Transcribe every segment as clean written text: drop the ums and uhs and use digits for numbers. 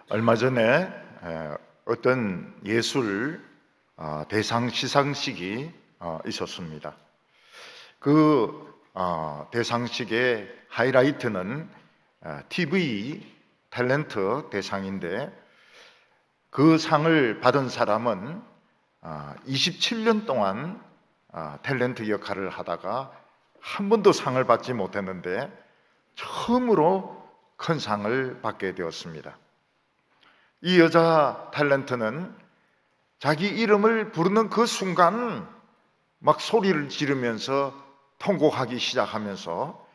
얼마 전에 어떤 예술 대상 시상식이 있었습니다. 그 대상식의 하이라이트는 TV 탤런트 대상인데, 그 상을 받은 사람은 27년 동안 탤런트 역할을 하다가 한 번도 상을 받지 못했는데 처음으로 큰 상을 받게 되었습니다. 이 여자 탤런트는 자기 이름을 부르는 그 순간 막 소리를 지르면서 통곡하기 시작하면서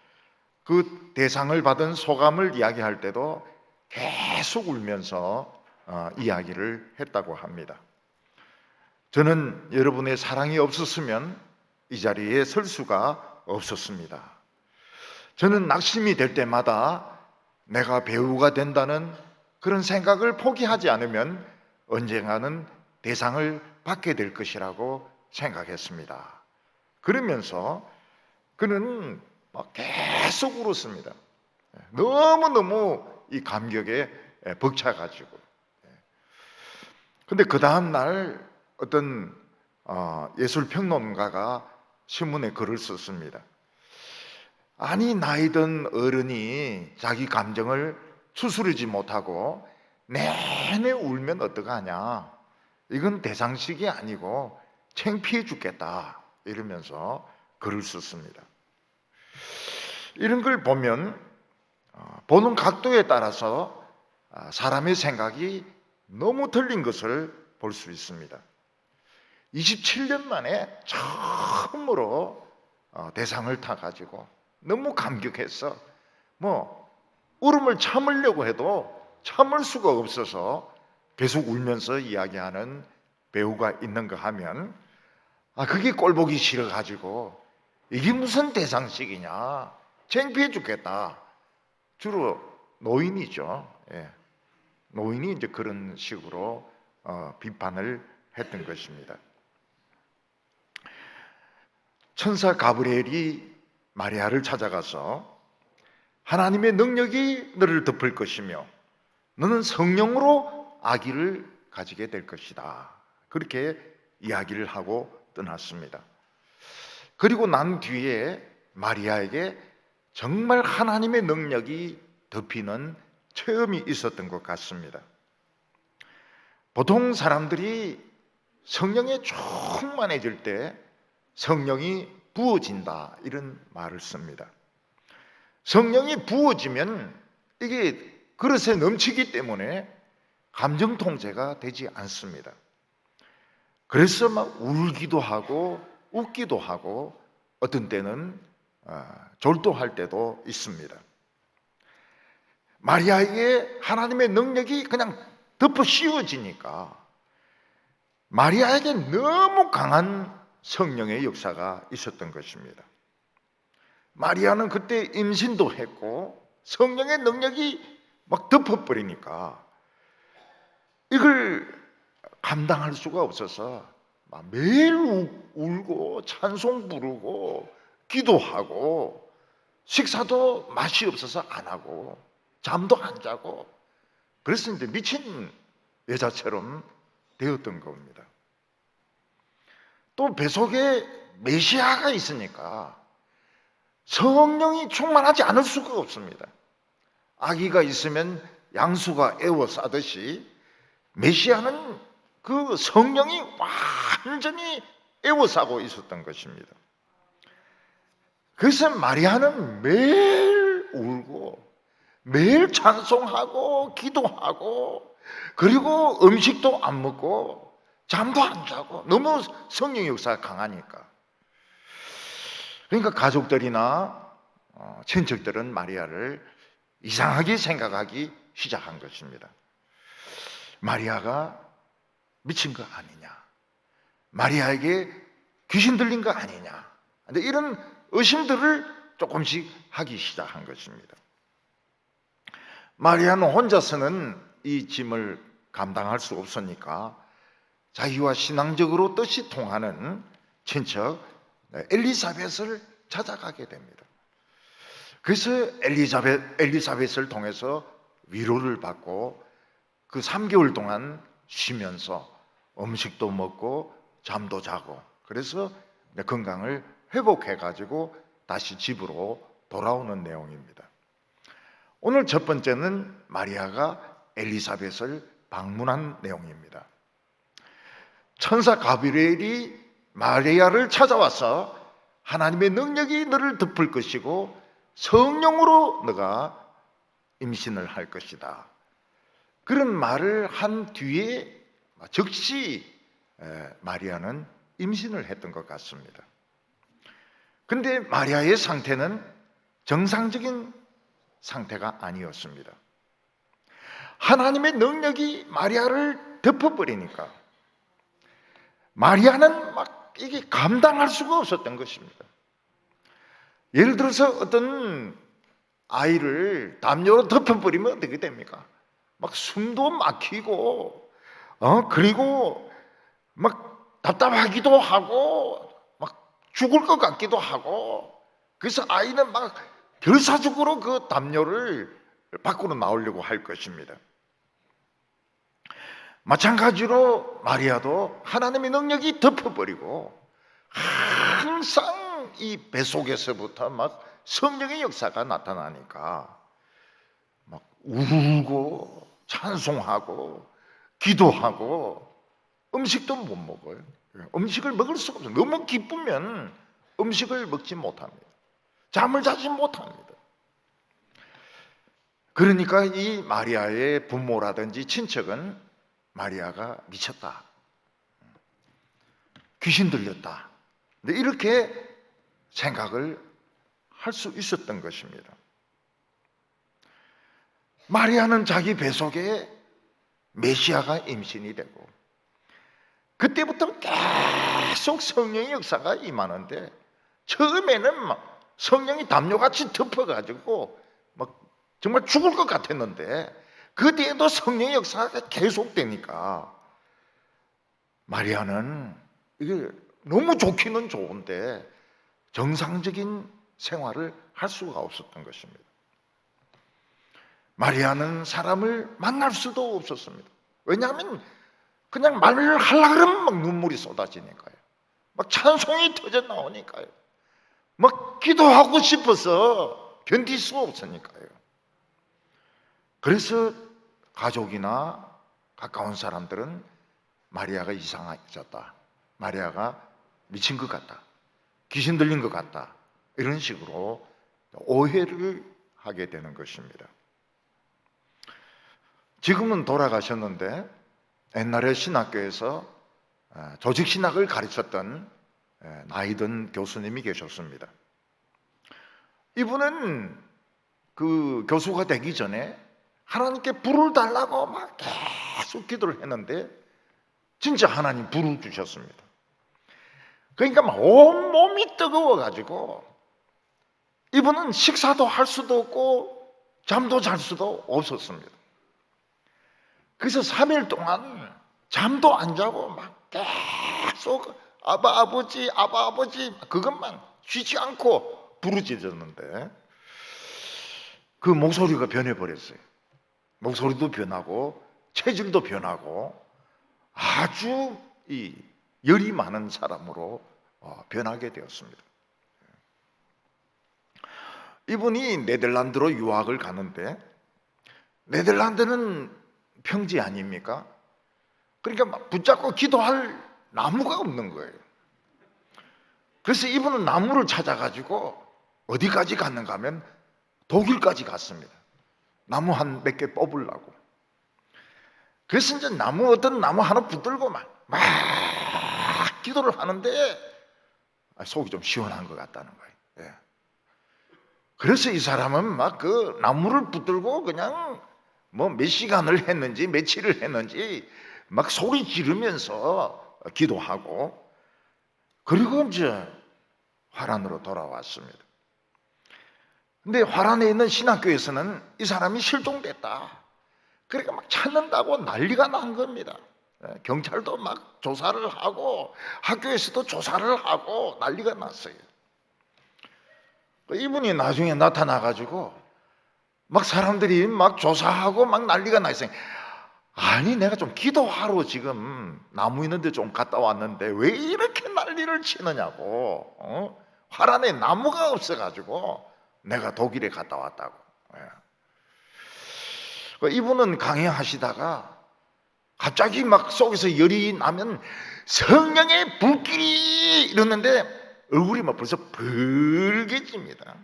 그 대상을 받은 소감을 이야기할 때도 계속 울면서 이야기를 했다고 합니다. 저는 여러분의 사랑이 없었으면 이 자리에 설 수가 없었습니다. 저는 낙심이 될 때마다 내가 배우가 된다는 그런 생각을 포기하지 않으면 언젠가는 대상을 받게 될 것이라고 생각했습니다. 그러면서 그는 막 계속 울었습니다. 너무너무 이 감격에 벅차가지고. 근데 그 다음날 어떤 예술평론가가 신문에 글을 썼습니다. 아니, 나이 든 어른이 자기 감정을 추스르지 못하고 내내 울면 어떡하냐, 이건 대상식이 아니고 창피해 죽겠다, 이러면서 글을 썼습니다. 이런 걸 보면 보는 각도에 따라서 사람의 생각이 너무 틀린 것을 볼 수 있습니다. 27년 만에 처음으로 대상을 타가지고 너무 감격해서 울음을 참으려고 해도 참을 수가 없어서 계속 울면서 이야기하는 배우가 있는가 하면, 그게 꼴보기 싫어가지고 이게 무슨 대상식이냐, 창피해 죽겠다. 주로 노인이죠. 노인이 이제 그런 식으로 비판을 했던 것입니다. 천사 가브리엘이 마리아를 찾아가서 하나님의 능력이 너를 덮을 것이며 너는 성령으로 아기를 가지게 될 것이다, 그렇게 이야기를 하고 떠났습니다. 그리고 난 뒤에 마리아에게 정말 하나님의 능력이 덮이는 체험이 있었던 것 같습니다. 보통 사람들이 성령에 충만해질 때 성령이 부어진다, 이런 말을 씁니다. 성령이 부어지면 이게 그릇에 넘치기 때문에 감정 통제가 되지 않습니다. 그래서 막 울기도 하고 웃기도 하고 어떤 때는 졸도할 때도 있습니다. 마리아에게 하나님의 능력이 그냥 덮어 씌워지니까 마리아에게 너무 강한 성령의 역사가 있었던 것입니다. 마리아는 그때 임신도 했고 성령의 능력이 막 덮어버리니까 이걸 감당할 수가 없어서 막 매일 울고 찬송 부르고 기도하고 식사도 맛이 없어서 안 하고 잠도 안 자고, 그래서 이제 미친 여자처럼 되었던 겁니다. 또 뱃속에 메시아가 있으니까 성령이 충만하지 않을 수가 없습니다. 아기가 있으면 양수가 애워 싸듯이 메시아는 그 성령이 완전히 애워싸고 있었던 것입니다. 그래서 마리아는 매일 울고 매일 찬송하고 기도하고 그리고 음식도 안 먹고 잠도 안 자고, 너무 성령의 역사가 강하니까. 그러니까 가족들이나 친척들은 마리아를 이상하게 생각하기 시작한 것입니다. 마리아가 미친 거 아니냐, 마리아에게 귀신 들린 거 아니냐, 이런 의심들을 조금씩 하기 시작한 것입니다. 마리아는 혼자서는 이 짐을 감당할 수 없으니까 자기와 신앙적으로 뜻이 통하는 친척 엘리사벳을 찾아가게 됩니다. 그래서 엘리사벳을 통해서 위로를 받고 그 3개월 동안 쉬면서 음식도 먹고 잠도 자고, 그래서 건강을 회복해 가지고 다시 집으로 돌아오는 내용입니다. 오늘 첫 번째는 마리아가 엘리사벳을 방문한 내용입니다. 천사 가브리엘이 마리아를 찾아와서 하나님의 능력이 너를 덮을 것이고 성령으로 너가 임신을 할 것이다, 그런 말을 한 뒤에 즉시 마리아는 임신을 했던 것 같습니다. 그런데 마리아의 상태는 정상적인 상태가 아니었습니다. 하나님의 능력이 마리아를 덮어버리니까 마리아는 막 이게 감당할 수가 없었던 것입니다. 예를 들어서 어떤 아이를 담요로 덮어버리면 어떻게 됩니까? 막 숨도 막히고, 그리고 막 답답하기도 하고, 막 죽을 것 같기도 하고, 그래서 아이는 막 결사적으로 그 담요를 밖으로 나오려고 할 것입니다. 마찬가지로 마리아도 하나님의 능력이 덮어버리고 항상 이 뱃속에서부터 막 성령의 역사가 나타나니까 막 울고 찬송하고 기도하고 음식도 못 먹어요. 음식을 먹을 수가 없어요. 너무 기쁘면 음식을 먹지 못합니다. 잠을 자지 못합니다. 그러니까 이 마리아의 부모라든지 친척은 마리아가 미쳤다, 귀신 들렸다, 이렇게 생각을 할 수 있었던 것입니다. 마리아는 자기 뱃속에 메시아가 임신이 되고 그때부터 계속 성령의 역사가 임하는데 처음에는 막 성령이 담요같이 덮어가지고 막 정말 죽을 것 같았는데 그 뒤에도 성령의 역사가 계속되니까 마리아는 이게 너무 좋기는 좋은데 정상적인 생활을 할 수가 없었던 것입니다. 마리아는 사람을 만날 수도 없었습니다. 왜냐하면 그냥 말을 하려고 그러면 막 눈물이 쏟아지니까요. 막 찬송이 터져 나오니까요. 막 기도하고 싶어서 견딜 수가 없으니까요. 그래서 가족이나 가까운 사람들은 마리아가 이상해졌다, 마리아가 미친 것 같다, 귀신 들린 것 같다, 이런 식으로 오해를 하게 되는 것입니다. 지금은 돌아가셨는데 옛날에 신학교에서 조직신학을 가르쳤던 나이 든 교수님이 계셨습니다. 이분은 그 교수가 되기 전에 하나님께 불을 달라고 막 계속 기도를 했는데 진짜 하나님 불을 주셨습니다. 그러니까 막 온몸이 뜨거워가지고 이분은 식사도 할 수도 없고 잠도 잘 수도 없었습니다. 그래서 3일 동안 잠도 안 자고 막 계속 아바 아버지 그것만 쉬지 않고 부르짖었는데 그 목소리가 변해버렸어요. 목소리도 변하고 체질도 변하고 아주 이 열이 많은 사람으로 변하게 되었습니다. 이분이 네덜란드로 유학을 가는데 네덜란드는 평지 아닙니까? 그러니까 막 붙잡고 기도할 나무가 없는 거예요. 그래서 이분은 나무를 찾아가지고 어디까지 갔는가 하면 독일까지 갔습니다. 나무 한 몇 개 뽑으려고. 그래서 이제 어떤 나무 하나 붙들고 막 기도를 하는데 속이 좀 시원한 것 같다는 거예요. 예. 그래서 이 사람은 막 그 나무를 붙들고 그냥 뭐 몇 시간을 했는지 며칠을 했는지 막 소리 지르면서 기도하고 그리고 이제 화란으로 돌아왔습니다. 근데 화란에 있는 신학교에서는 이 사람이 실종됐다, 그러니까 막 찾는다고 난리가 난 겁니다. 경찰도 막 조사를 하고 학교에서도 조사를 하고 난리가 났어요. 이분이 나중에 나타나가지고 막 사람들이 막 조사하고 막 난리가 나 있어요. 아니 내가 좀 기도하러 지금 나무 있는데 좀 갔다 왔는데 왜 이렇게 난리를 치느냐고. 화란에 나무가 없어가지고 내가 독일에 갔다 왔다고. 이분은 강의하시다가 갑자기 막 속에서 열이 나면 성령의 불길이 이러는데 얼굴이 막 벌써 벌개집니다.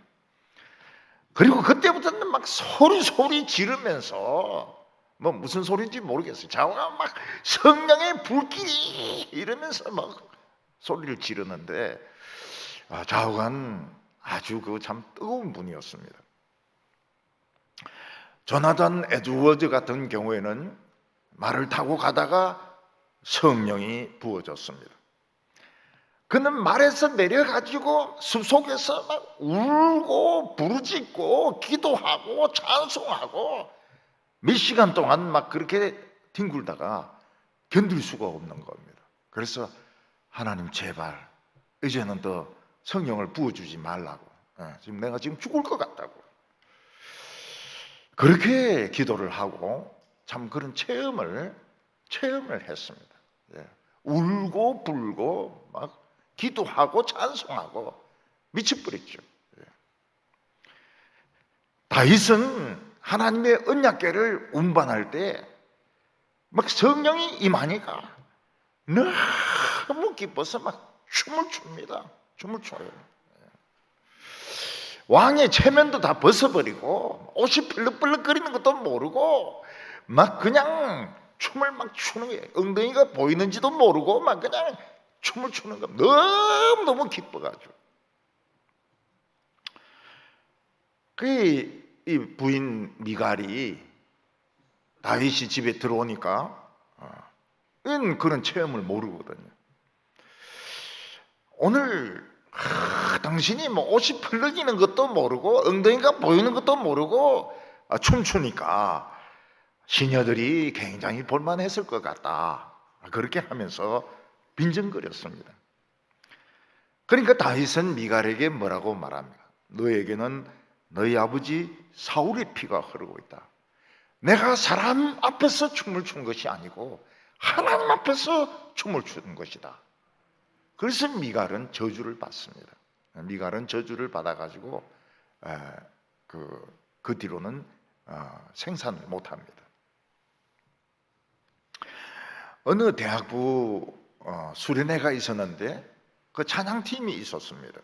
그리고 그때부터는 막 소리 지르면서 뭐 무슨 소리인지 모르겠어요. 자기가 막 성령의 불길이 이러면서 막 소리를 지르는데 좌우간 아주 그 참 뜨거운 분이었습니다. 조나단 에드워즈 같은 경우에는 말을 타고 가다가 성령이 부어졌습니다. 그는 말에서 내려가지고 숲속에서 막 울고 부르짖고 기도하고 찬송하고 몇 시간 동안 막 그렇게 뒹굴다가 견딜 수가 없는 겁니다. 그래서 하나님 제발 이제는 더 성령을 부어주지 말라고. 지금 내가 지금 죽을 것 같다고. 그렇게 기도를 하고 참 그런 체험을 했습니다. 울고 불고 막 기도하고 찬송하고 미쳐버렸죠. 다윗은 하나님의 언약궤를 운반할 때 막 성령이 임하니까 너무 기뻐서 막 춤을 춥니다. 춤을 춰요. 왕의 체면도 다 벗어버리고 옷이 벌럭벌럭거리는 것도 모르고 막 그냥 춤을 막 추는 거예요. 엉덩이가 보이는지도 모르고 막 그냥 춤을 추는 겁니다. 너무 기뻐가지고. 이 부인 미갈이 다윗이 집에 들어오니까 그런 체험을 모르거든요. 오늘 당신이 뭐 옷이 펄럭이는 것도 모르고 엉덩이가 보이는 것도 모르고 춤추니까 시녀들이 굉장히 볼만했을 것 같다. 그렇게 하면서 빈정거렸습니다. 그러니까 다윗은 미갈에게 뭐라고 말합니까? 너에게는 너희 아버지 사울의 피가 흐르고 있다. 내가 사람 앞에서 춤을 춘 것이 아니고 하나님 앞에서 춤을 추는 것이다. 그래서 미갈은 저주를 받습니다. 미갈은 저주를 받아가지고 그 뒤로는 생산을 못합니다. 어느 대학부 수련회가 있었는데 그 찬양팀이 있었습니다.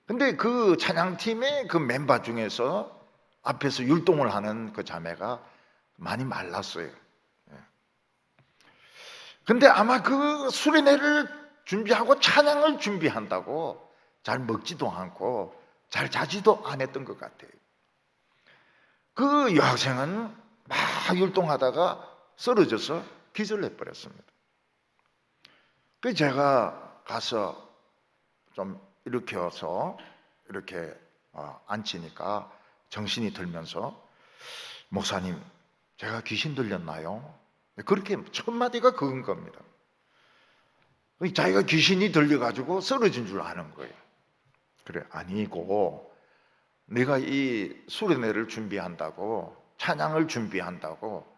근데 그 찬양팀의 그 멤버 중에서 앞에서 율동을 하는 그 자매가 많이 말랐어요. 근데 아마 그 수련회를 준비하고 찬양을 준비한다고 잘 먹지도 않고 잘 자지도 않았던 것 같아요. 그 여학생은 막 율동하다가 쓰러져서 기절해 버렸습니다. 그래서 제가 가서 좀 일으켜서 이렇게 앉히니까 정신이 들면서 목사님, 제가 귀신 들렸나요? 그렇게 첫 마디가 그건 겁니다. 자기가 귀신이 들려가지고 쓰러진 줄 아는 거예요. 그래, 아니고 네가 이 수련회를 준비한다고 찬양을 준비한다고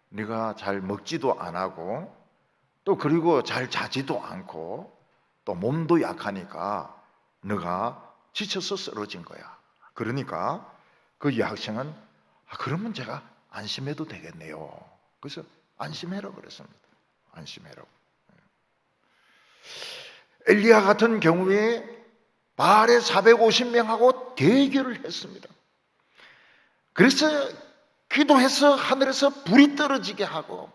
네가 잘 먹지도 안 하고 또 그리고 잘 자지도 않고 또 몸도 약하니까 네가 지쳐서 쓰러진 거야. 그러니까 그 여학생은 그러면 제가 안심해도 되겠네요. 그래서 안심해라 그랬습니다. 안심해라고. 엘리야 같은 경우에 바알의 450명하고 대결을 했습니다. 그래서 기도해서 하늘에서 불이 떨어지게 하고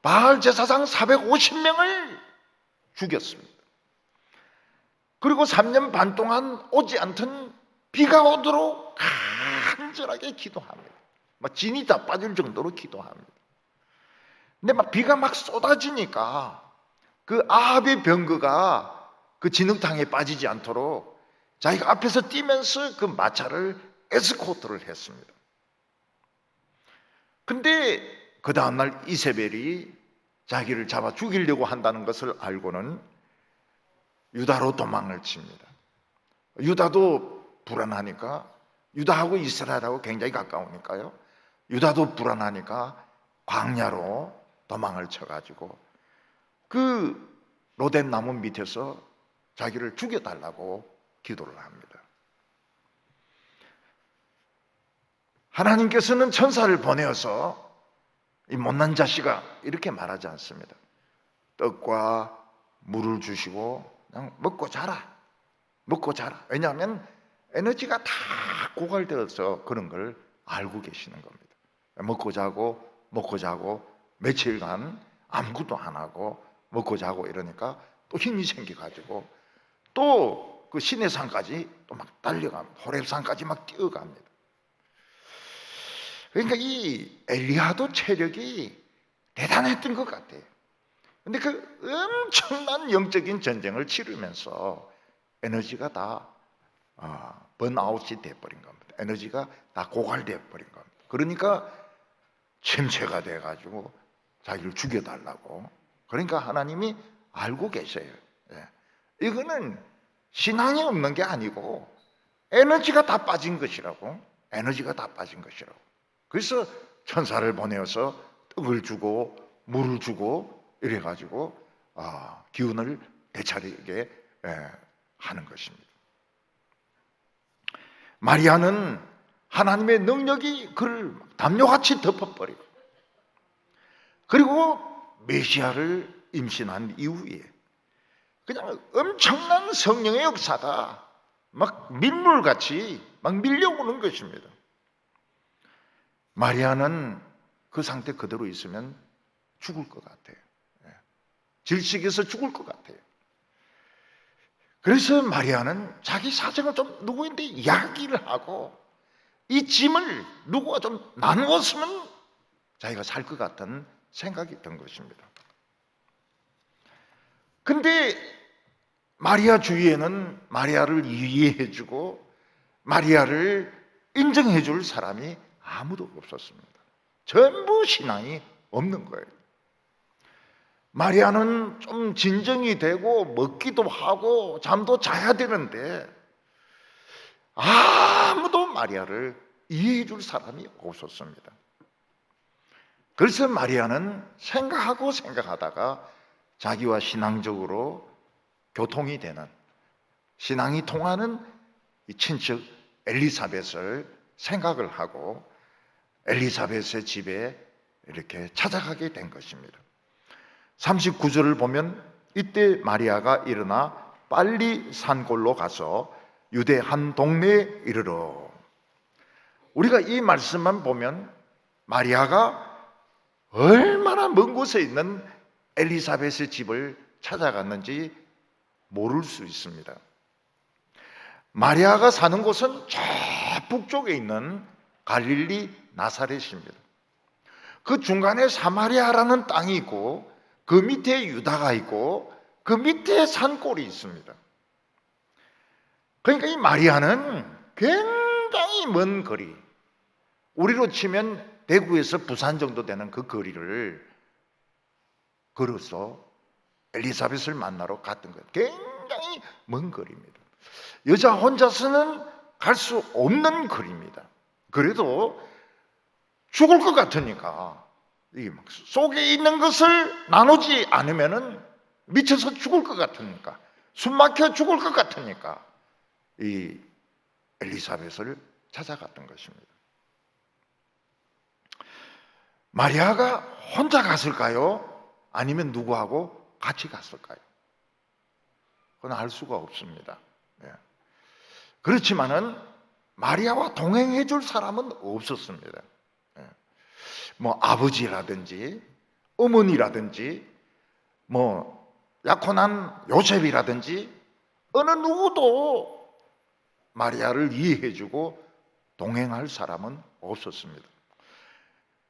바알 제사장 450명을 죽였습니다. 그리고 3년 반 동안 오지 않던 비가 오도록 간절하게 기도합니다. 막 진이 다 빠질 정도로 기도합니다. 근데 막 비가 막 쏟아지니까 그 아합의 병거가 그 진흙탕에 빠지지 않도록 자기가 앞에서 뛰면서 그 마차를 에스코트를 했습니다. 근데 그 다음날 이세벨이 자기를 잡아 죽이려고 한다는 것을 알고는 유다로 도망을 칩니다. 유다도 불안하니까, 유다하고 이스라엘하고 굉장히 가까우니까요. 유다도 불안하니까 광야로 도망을 쳐가지고 그 로뎀 나무 밑에서 자기를 죽여달라고 기도를 합니다. 하나님께서는 천사를 보내어서 이 못난 자식아 이렇게 말하지 않습니다. 떡과 물을 주시고 그냥 먹고 자라. 먹고 자라. 왜냐하면 에너지가 다 고갈되어서 그런 걸 알고 계시는 겁니다. 먹고 자고 며칠간 아무것도 안 하고 먹고 자고 이러니까 또 힘이 생겨가지고 또 그 시내산까지 또 막 달려갑니다. 호렙산까지 막 뛰어갑니다. 그러니까 이 엘리야도 체력이 대단했던 것 같아요. 근데 그 엄청난 영적인 전쟁을 치르면서 에너지가 다 번아웃이 돼버린 겁니다. 에너지가 다 고갈돼 버린 겁니다. 그러니까 침체가 돼가지고 자기를 죽여달라고. 그러니까 하나님이 알고 계셔요. 이거는 신앙이 없는 게 아니고 에너지가 다 빠진 것이라고. 에너지가 다 빠진 것이라고. 그래서 천사를 보내어서 떡을 주고 물을 주고 이래가지고 기운을 되차리게 하는 것입니다. 마리아는 하나님의 능력이 그를 담요같이 덮어버리고 그리고 메시아를 임신한 이후에 그냥 엄청난 성령의 역사가 막 밀물같이 막 밀려오는 것입니다. 마리아는 그 상태 그대로 있으면 죽을 것 같아요. 질식해서 죽을 것 같아요. 그래서 마리아는 자기 사정을 좀 누구한테 이야기를 하고 이 짐을 누구와 좀 나누었으면 자기가 살 것 같은 생각이 든 것입니다. 근데 마리아 주위에는 마리아를 이해해주고 마리아를 인정해줄 사람이 아무도 없었습니다. 전부 신앙이 없는 거예요. 마리아는 좀 진정이 되고 먹기도 하고 잠도 자야 되는데 아무도 마리아를 이해해줄 사람이 없었습니다. 그래서 마리아는 생각하다가 자기와 신앙적으로 교통이 되는, 신앙이 통하는 이 친척 엘리사벳을 생각을 하고 엘리사벳의 집에 이렇게 찾아가게 된 것입니다. 39절을 보면 이때 마리아가 일어나 빨리 산골로 가서 유대 한 동네에 이르러. 우리가 이 말씀만 보면 마리아가 얼마나 먼 곳에 있는 엘리사벳의 집을 찾아갔는지 모를 수 있습니다. 마리아가 사는 곳은 저 북쪽에 있는 갈릴리 나사렛입니다. 그 중간에 사마리아라는 땅이 있고 그 밑에 유다가 있고 그 밑에 산골이 있습니다. 그러니까 이 마리아는 굉장히 먼 거리, 우리로 치면 대구에서 부산 정도 되는 그 거리를 걸어서 엘리사벳을 만나러 갔던 거예요. 굉장히 먼 거리입니다. 여자 혼자서는 갈 수 없는 거리입니다. 그래도 죽을 것 같으니까 속에 있는 것을 나누지 않으면 미쳐서 죽을 것 같으니까, 숨 막혀 죽을 것 같으니까 이 엘리사벳을 찾아갔던 것입니다. 마리아가 혼자 갔을까요? 아니면 누구하고 같이 갔을까요? 그건 알 수가 없습니다. 그렇지만은 마리아와 동행해 줄 사람은 없었습니다. 뭐 아버지라든지 어머니라든지 뭐 약혼한 요셉이라든지 어느 누구도 마리아를 이해해 주고 동행할 사람은 없었습니다.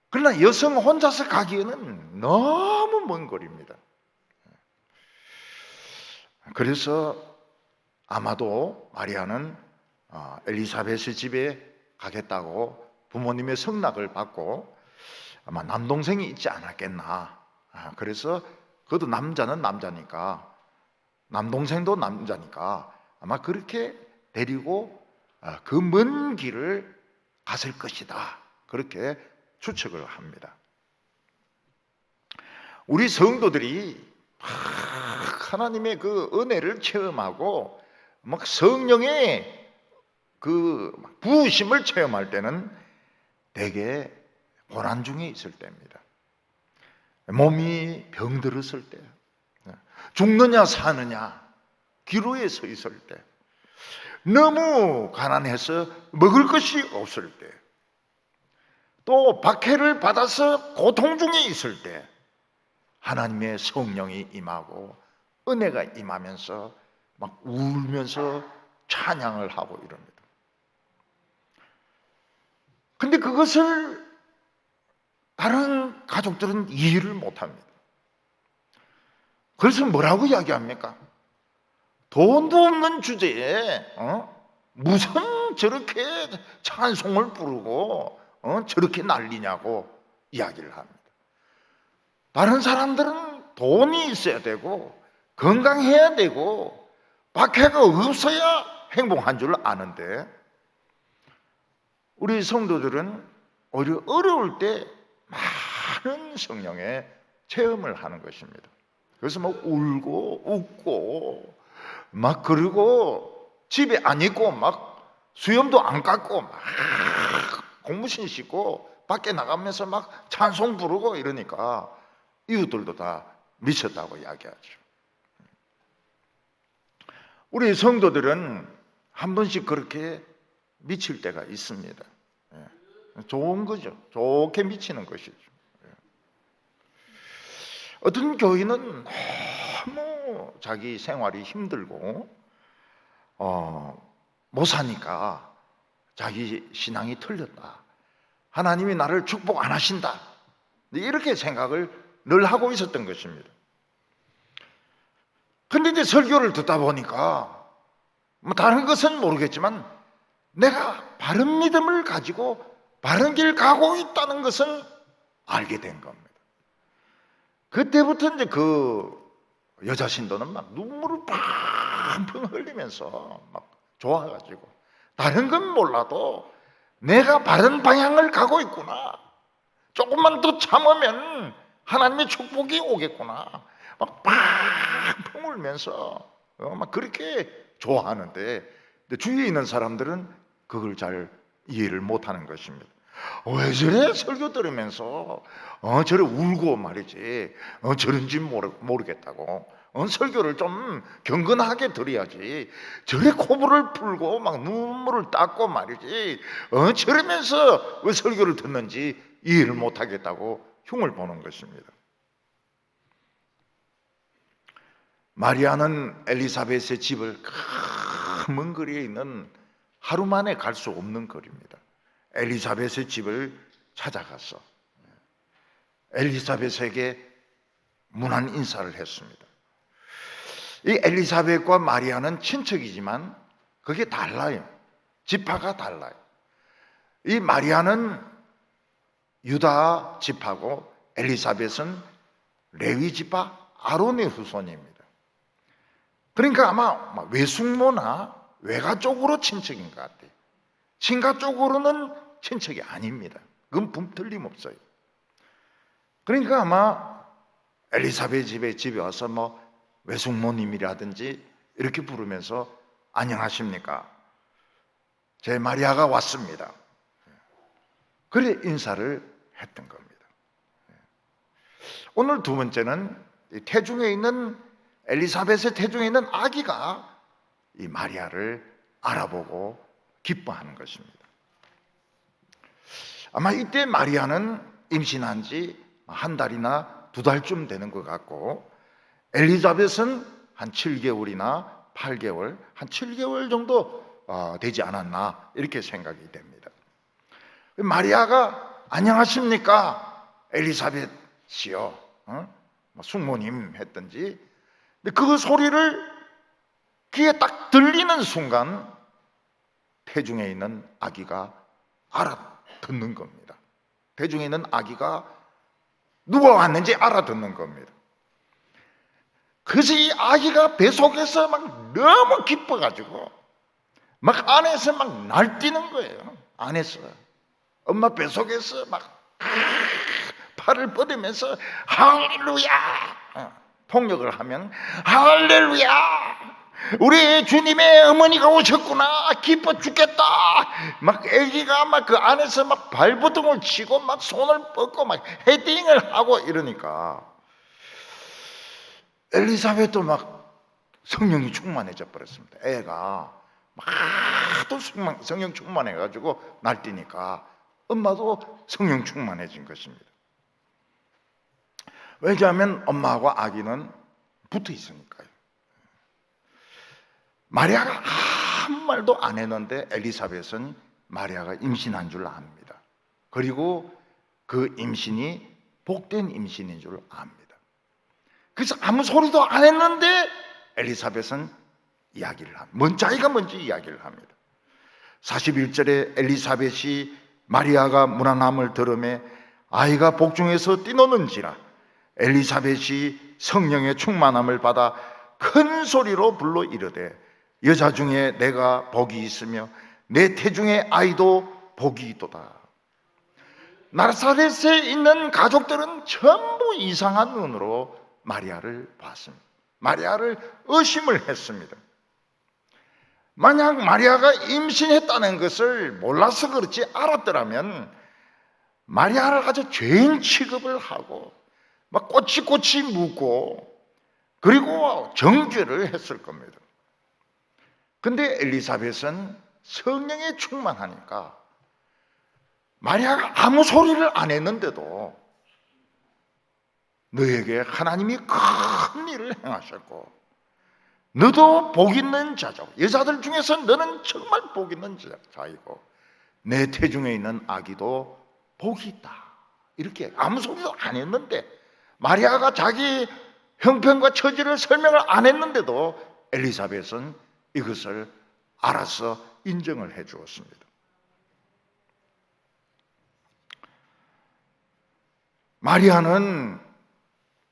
그러나 여성 혼자서 가기에는 너무 먼 거리입니다. 그래서 아마도 마리아는 엘리사벳의 집에 가겠다고 부모님의 성낙을 받고 아마 남동생이 있지 않았겠나. 그래서 그것도 남자는 남자니까, 남동생도 남자니까 아마 그렇게 데리고 그 먼 길을 갔을 것이다. 그렇게 추측을 합니다. 우리 성도들이 하나님의 그 은혜를 체험하고 막 성령의 그 부으심을 체험할 때는 대개 고난 중에 있을 때입니다. 몸이 병들었을 때, 죽느냐 사느냐 기로에 서 있을 때, 너무 가난해서 먹을 것이 없을 때, 또 박해를 받아서 고통 중에 있을 때 하나님의 성령이 임하고 은혜가 임하면서 막 울면서 찬양을 하고 이럽니다. 근데 그것을 다른 가족들은 이해를 못합니다. 그래서 뭐라고 이야기합니까? 돈도 없는 주제에 무슨 저렇게 찬송을 부르고 저렇게 난리냐고 이야기를 합니다. 다른 사람들은 돈이 있어야 되고 건강해야 되고 박해가 없어야 행복한 줄 아는데, 우리 성도들은 오히려 어려울 때 많은 성령의 체험을 하는 것입니다. 그래서 막 울고 웃고 막, 그리고 집에 안 있고 막 수염도 안 깎고 막 공무신 씻고 밖에 나가면서 막 찬송 부르고 이러니까 이웃들도 다 미쳤다고 이야기하죠. 우리 성도들은 한 번씩 그렇게 미칠 때가 있습니다. 좋은 거죠. 좋게 미치는 것이죠. 어떤 교인은 너무 자기 생활이 힘들고 못 사니까 자기 신앙이 틀렸다, 하나님이 나를 축복 안 하신다, 이렇게 생각을 늘 하고 있었던 것입니다. 근데 이제 설교를 듣다 보니까 뭐 다른 것은 모르겠지만 내가 바른 믿음을 가지고 바른 길 가고 있다는 것은 알게 된 겁니다. 그때부터 이제 그 여자 신도는 막 눈물을 팡팡 흘리면서 막 좋아가지고, 다른 건 몰라도 내가 바른 방향을 가고 있구나, 조금만 더 참으면 하나님의 축복이 오겠구나, 막 팡팡 울면서 막 그렇게 좋아하는데, 주위에 있는 사람들은 그걸 잘 이해를 못하는 것입니다. 왜 저래 설교 들으면서 저래 울고 말이지, 저런지 모르겠다고, 설교를 좀 경건하게 들어야지, 저래 코불을 풀고 막 눈물을 닦고 말이지, 저러면서 왜 설교를 듣는지 이해를 못하겠다고 흉을 보는 것입니다. 마리아는 엘리사벳의 집을 먼 거리에 있는 하루 만에 갈 수 없는 거리입니다. 엘리사벳의 집을 찾아가서 엘리사벳에게 문안 인사를 했습니다. 이 엘리사벳과 마리아는 친척이지만 그게 달라요. 지파가 달라요. 이 마리아는 유다 지파고 엘리사벳은 레위 지파 아론의 후손입니다. 그러니까 아마 외숙모나 외가 쪽으로 친척인 것 같아요. 친가 쪽으로는 친척이 아닙니다. 그건 틀림없어요. 그러니까 아마 엘리사벳 집에 와서 뭐 외숙모님이라든지 이렇게 부르면서 안녕하십니까? 제 마리아가 왔습니다. 그래 인사를 했던 겁니다. 오늘 두 번째는 태중에 있는 엘리사벳의 태중에 있는 아기가 이 마리아를 알아보고 기뻐하는 것입니다. 아마 이때 마리아는 임신한 지 한 달이나 두 달쯤 되는 것 같고, 엘리사벳은 한 7개월이나 8개월, 한 7개월 정도 되지 않았나 이렇게 생각이 됩니다. 마리아가 안녕하십니까 엘리사벳이요, 숙모님 했던지, 근데 그 소리를 귀에 딱 들리는 순간 태중에 있는 아기가 알아듣는 겁니다. 태중에 있는 아기가 누가 왔는지 알아듣는 겁니다. 그래서 이 아기가 뱃속에서 막 너무 기뻐가지고 막 안에서 막 날뛰는 거예요. 안에서 엄마 뱃속에서 막 팔을 뻗으면서 할렐루야 통역을 하면 할렐루야 우리 주님의 어머니가 오셨구나 기뻐 죽겠다 막 애기가 막 그 안에서 막 발버둥을 치고 막 손을 뻗고 막 헤딩을 하고 이러니까 엘리사벳도 막 성령이 충만해져 버렸습니다. 애가 막 하도 성령 충만해가지고 날뛰니까 엄마도 성령 충만해진 것입니다. 왜냐하면 엄마하고 아기는 붙어 있으니까요. 마리아가 아무 말도 안 했는데 엘리사벳은 마리아가 임신한 줄 압니다. 그리고 그 임신이 복된 임신인 줄 압니다. 그래서 아무 소리도 안 했는데 엘리사벳은 이야기를 합니다. 자기가 먼저 이야기를 합니다. 41절에 엘리사벳이 마리아가 문안함을 들으매 아이가 복중에서 뛰노는지라 엘리사벳이 성령의 충만함을 받아 큰 소리로 불러 이르되 여자 중에 내가 복이 있으며 내 태중의 아이도 복이 있도다. 나사렛에 있는 가족들은 전부 이상한 눈으로 마리아를 봤습니다. 마리아를 의심을 했습니다. 만약 마리아가 임신했다는 것을 몰라서 그렇지 알았더라면 마리아를 아주 죄인 취급을 하고 막 꼬치꼬치 묻고 그리고 정죄를 했을 겁니다. 근데 엘리사벳은 성령에 충만하니까 마리아가 아무 소리를 안 했는데도 너에게 하나님이 큰 일을 행하셨고 너도 복 있는 자죠. 여자들 중에서 너는 정말 복 있는 자이고 내 태중에 있는 아기도 복이 있다. 이렇게 아무 소리도 안 했는데 마리아가 자기 형편과 처지를 설명을 안 했는데도 엘리사벳은 이것을 알아서 인정을 해 주었습니다. 마리아는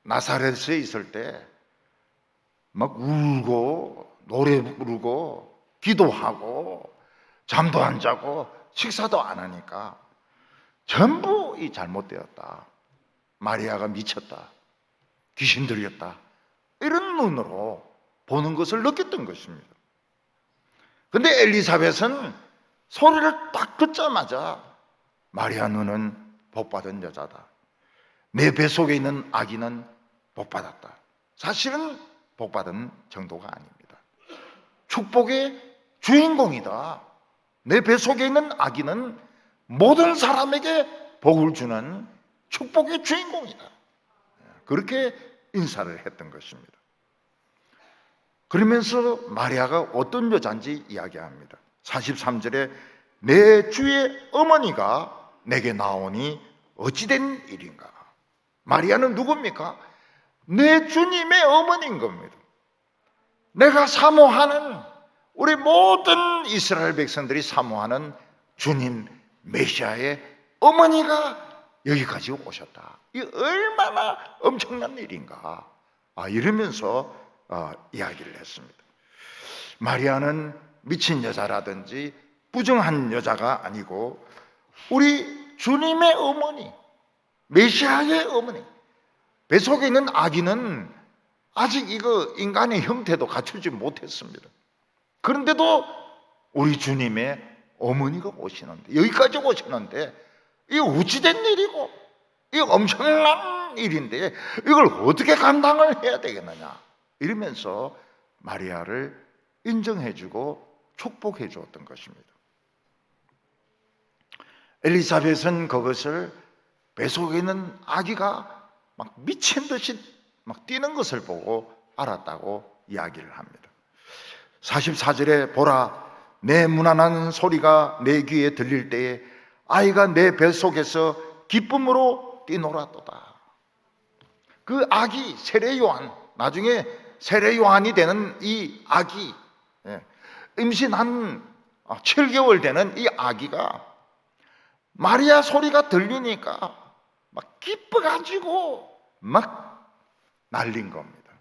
나사렛에 있을 때 막 울고 노래 부르고 기도하고 잠도 안 자고 식사도 안 하니까 전부 이 잘못되었다. 마리아가 미쳤다. 귀신 들렸다. 이런 눈으로 보는 것을 느꼈던 것입니다. 근데 엘리사벳은 소리를 딱 듣자마자 마리아 너는 복받은 여자다. 내 뱃속에 있는 아기는 복받았다. 사실은 복받은 정도가 아닙니다. 축복의 주인공이다. 내 뱃속에 있는 아기는 모든 사람에게 복을 주는 축복의 주인공이다. 그렇게 인사를 했던 것입니다. 그러면서 마리아가 어떤 여자인지 이야기합니다. 43절에 내 주의 어머니가 내게 나오니 어찌된 일인가. 마리아는 누굽니까? 내 주님의 어머니인 겁니다. 내가 사모하는 우리 모든 이스라엘 백성들이 사모하는 주님 메시아의 어머니가 여기까지 오셨다. 이 얼마나 엄청난 일인가. 이러면서 이야기를 했습니다. 마리아는 미친 여자라든지 부정한 여자가 아니고 우리 주님의 어머니, 메시아의 어머니. 뱃속에 있는 아기는 아직 이거 인간의 형태도 갖추지 못했습니다. 그런데도 우리 주님의 어머니가 오시는데 여기까지 오시는데 이게 어찌된 일이고 이거 엄청난 일인데 이걸 어떻게 감당을 해야 되겠느냐 이러면서 마리아를 인정해주고 축복해 주었던 것입니다. 엘리사벳은 그것을 뱃속에 있는 아기가 막 미친 듯이 막 뛰는 것을 보고 알았다고 이야기를 합니다. 44절에 보라 내 문안하는 소리가 내 귀에 들릴 때에 아이가 내 뱃속에서 기쁨으로 뛰놀았도다. 그 아기 세례 요한, 나중에 세례 요한이 되는 이 아기, 임신한 7개월 되는 이 아기가 마리아 소리가 들리니까 막 기뻐가지고 막 날린 겁니다.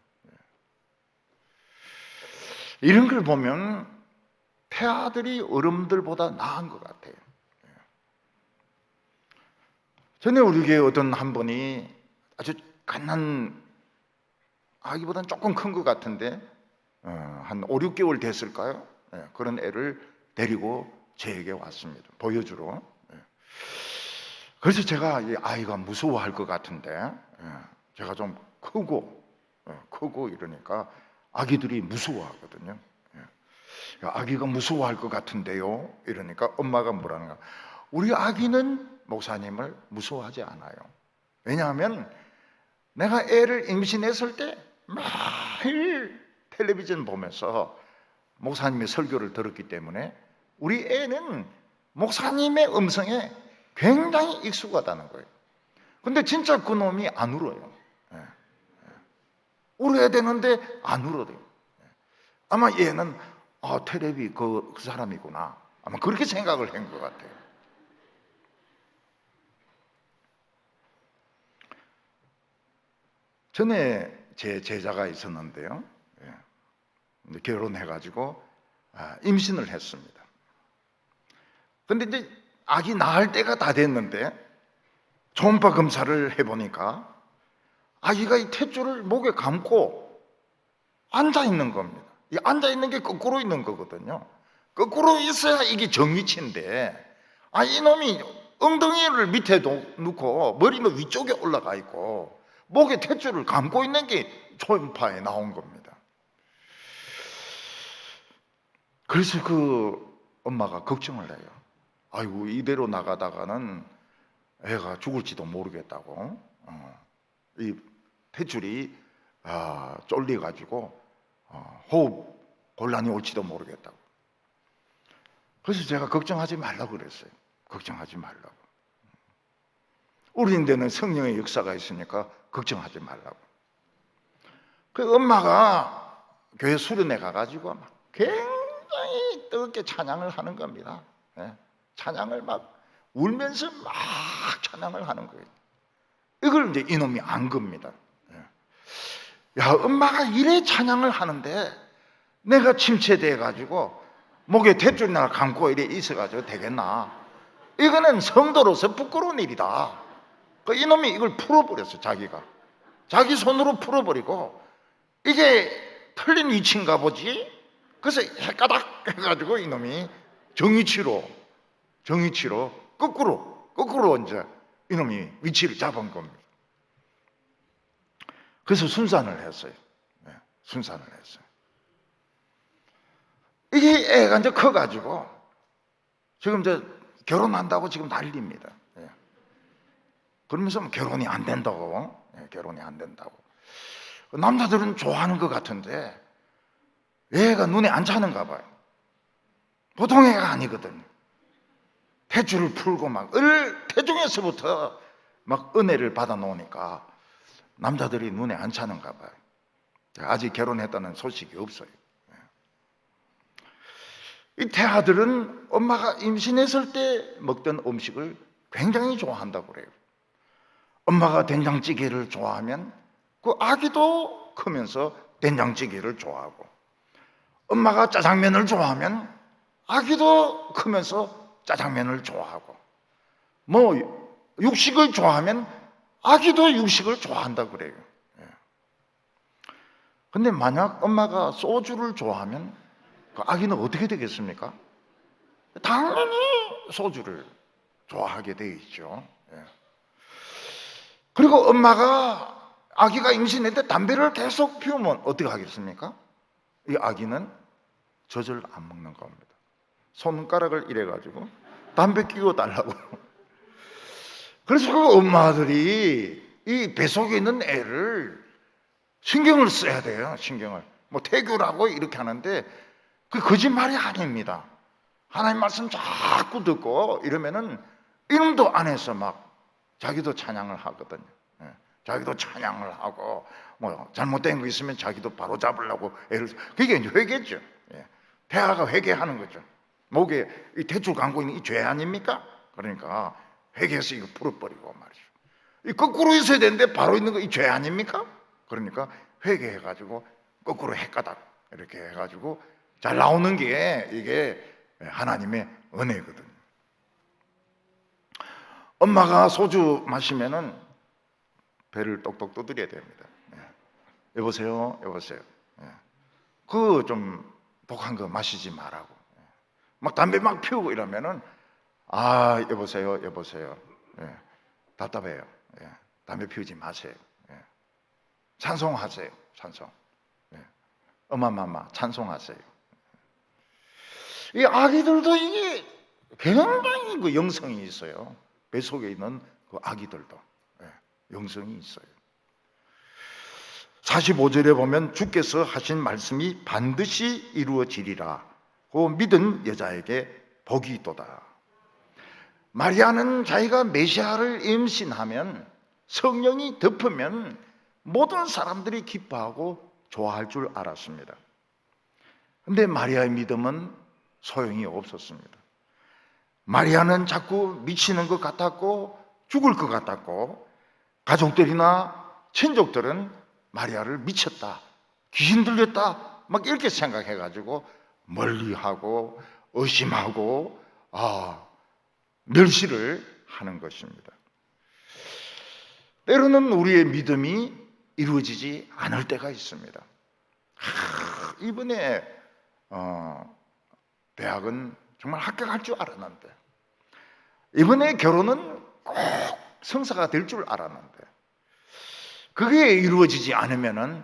이런 걸 보면 태아들이 어른들보다 나은 것 같아요. 전에 우리 교회 어떤 한 분이 아주 갓난 아기보다는 조금 큰 것 같은데 한 5, 6개월 됐을까요? 그런 애를 데리고 저에게 왔습니다. 보여주러. 그래서 제가 이 아이가 무서워할 것 같은데 제가 좀 크고 이러니까 아기들이 무서워하거든요. 아기가 무서워할 것 같은데요. 이러니까 엄마가 뭐라는가? 우리 아기는 목사님을 무서워하지 않아요. 왜냐하면 내가 애를 임신했을 때 매일 텔레비전 보면서 목사님의 설교를 들었기 때문에 우리 애는 목사님의 음성에 굉장히 익숙하다는 거예요. 근데 진짜 그 놈이 안 울어요. 울어야 되는데 안 울어요. 아마 얘는 텔레비 그 사람이구나. 아마 그렇게 생각을 한 것 같아요. 전에 제 제자가 있었는데요. 결혼해가지고 임신을 했습니다. 근데 이제 아기 낳을 때가 다 됐는데 초음파 검사를 해보니까 아기가 이 탯줄을 목에 감고 앉아 있는 겁니다. 이 앉아 있는 게 거꾸로 있는 거거든요. 거꾸로 있어야 이게 정위치인데 이놈이 엉덩이를 밑에 놓고 머리는 위쪽에 올라가 있고 목에 탯줄을 감고 있는 게 초음파에 나온 겁니다. 그래서 그 엄마가 걱정을 해요. 아이고 이대로 나가다가는 애가 죽을지도 모르겠다고. 이 탯줄이 쫄려가지고 호흡 곤란이 올지도 모르겠다고. 그래서 제가 걱정하지 말라고 그랬어요. 걱정하지 말라고. 어린 데는 성령의 역사가 있으니까 걱정하지 말라고. 그 엄마가 교회 수련회 가가지고 막 굉장히 뜨겁게 찬양을 하는 겁니다. 찬양을 막 울면서 막 찬양을 하는 거예요. 이걸 이제 이놈이 안 겁니다. 야, 엄마가 이래 찬양을 하는데 내가 침체돼 가지고 목에 탯줄이나 감고 이래 있어가지고 되겠나? 이거는 성도로서 부끄러운 일이다. 그 이놈이 이걸 풀어버렸어. 자기 손으로 풀어버리고 이게 틀린 위치인가 보지. 그래서 헷가닥 해가지고 이놈이 정위치로 거꾸로 이제 이놈이 위치를 잡은 겁니다. 그래서 순산을 했어요. 순산을 했어요. 이게 애가 이제 커가지고 지금 이제 결혼한다고 지금 난립니다. 그러면서 결혼이 안 된다고. 남자들은 좋아하는 것 같은데 애가 눈에 안 차는가 봐요. 보통 애가 아니거든요. 탯줄을 풀고 막 태중에서부터 막 은혜를 받아 놓으니까 남자들이 눈에 안 차는가 봐요. 아직 결혼했다는 소식이 없어요. 이 태아들은 엄마가 임신했을 때 먹던 음식을 굉장히 좋아한다고 그래요. 엄마가 된장찌개를 좋아하면 그 아기도 크면서 된장찌개를 좋아하고, 엄마가 짜장면을 좋아하면 아기도 크면서 짜장면을 좋아하고, 뭐 육식을 좋아하면 아기도 육식을 좋아한다고 그래요. 근데 만약 엄마가 소주를 좋아하면 그 아기는 어떻게 되겠습니까? 당연히 소주를 좋아하게 돼 있죠. 그리고 엄마가 아기가 임신했는데 담배를 계속 피우면 어떻게 하겠습니까? 이 아기는 젖을 안 먹는 겁니다. 손가락을 이래가지고 담배 끼워 달라고. 그래서 그 엄마들이 이 뱃속에 있는 애를 신경을 써야 돼요. 신경을. 뭐 태교라고 이렇게 하는데 그 거짓말이 아닙니다. 하나님 말씀 자꾸 듣고 이러면은 이놈도 안에서 막 자기도 찬양을 하거든요. 자기도 찬양을 하고 뭐 잘못된 거 있으면 자기도 바로 잡으려고 애를. 그게 이제 회개죠. 태아가 회개하는 거죠. 목에 이 탯줄 감고 있는 이 죄 아닙니까? 그러니까 회개해서 이거 풀어버리고 말이죠. 이 거꾸로 있어야 되는데 바로 있는 거 이 죄 아닙니까? 그러니까 회개해가지고 거꾸로 헷가닥 이렇게 해가지고 잘 나오는 게 이게 하나님의 은혜거든요. 엄마가 소주 마시면은 배를 똑똑 두드려야 됩니다. 여보세요, 여보세요. 그 좀 독한 거 마시지 말라고. 막 담배 막 피우고 이러면은 여보세요, 여보세요. 답답해요. 담배 피우지 마세요. 찬송하세요, 찬송. 어마마마 찬송하세요. 이 아기들도 이게 굉장히 그 영성이 있어요. 뱃속에 있는 그 아기들도 영성이 있어요. 45절에 보면 주께서 하신 말씀이 반드시 이루어지리라 고 믿은 여자에게 복이 있도다. 마리아는 자기가 메시아를 임신하면, 성령이 덮으면 모든 사람들이 기뻐하고 좋아할 줄 알았습니다. 그런데 마리아의 믿음은 소용이 없었습니다. 마리아는 자꾸 미치는 것 같았고 죽을 것 같았고, 가족들이나 친족들은 마리아를 미쳤다, 귀신 들렸다 막 이렇게 생각해가지고 멀리하고 의심하고 멸시를 하는 것입니다. 때로는 우리의 믿음이 이루어지지 않을 때가 있습니다. 이번에 대학은 정말 합격할 줄 알았는데, 이번에 결혼은 꼭 성사가 될 줄 알았는데, 그게 이루어지지 않으면은